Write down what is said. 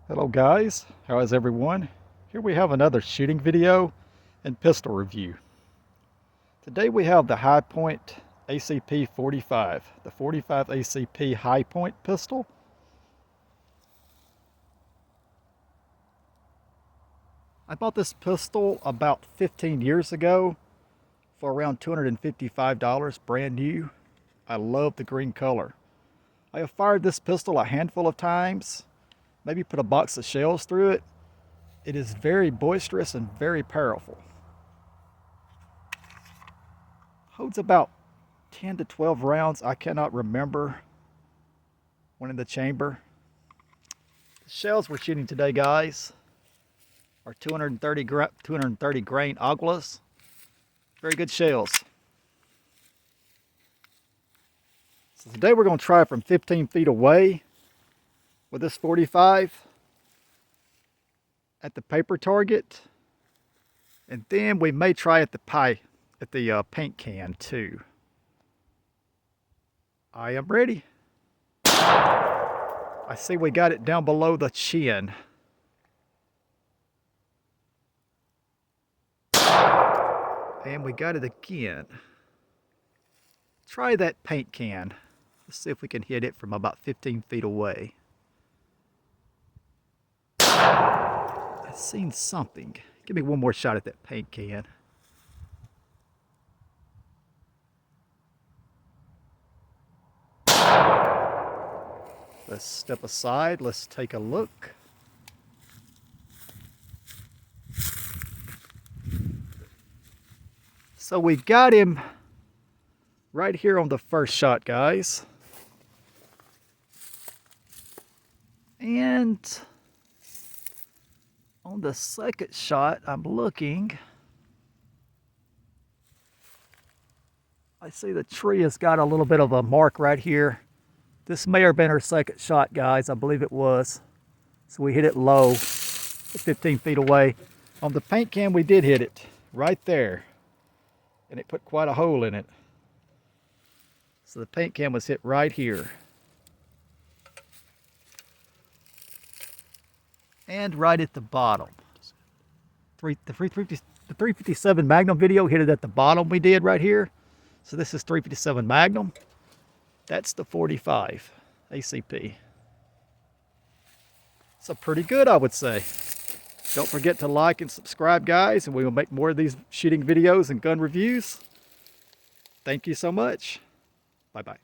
Hello guys, how is everyone? Here we have another shooting video and pistol review. Today we have the High Point ACP 45, the 45 ACP High Point pistol. I bought this pistol about 15 years ago for around $255, brand new. I love the green color. I have fired this pistol a handful of times, maybe put a box of shells through it. It is very boisterous and very powerful. Holds about 10 to 12 rounds. I cannot remember one in the chamber. The shells we're shooting today, guys, are 230 grain Aguilas. Very good shells. So today we're going to try from 15 feet away with this 45 at the paper target, and then we may try at the paint can too. I am ready. I see we got it down below the chin. And we got it again. Try that paint can. Let's see if we can hit it from about 15 feet away. I've seen something. Give me one more shot at that paint can. Let's step aside. Let's take a look. So we got him right here on the first shot, guys. And on the second shot, I'm looking. I see the tree has got a little bit of a mark right here. This may have been our second shot, guys. I believe it was. So we hit it low, 15 feet away. On the paint can, we did hit it right there. And it put quite a hole in it. So the paint can was hit right here. And right at the bottom. The 357 Magnum video hit it at the bottom we did right here. So this is 357 Magnum. That's the 45 ACP. So pretty good, I would say. Don't forget to like and subscribe, guys, and we will make more of these shooting videos and gun reviews. Thank you so much. Bye-bye.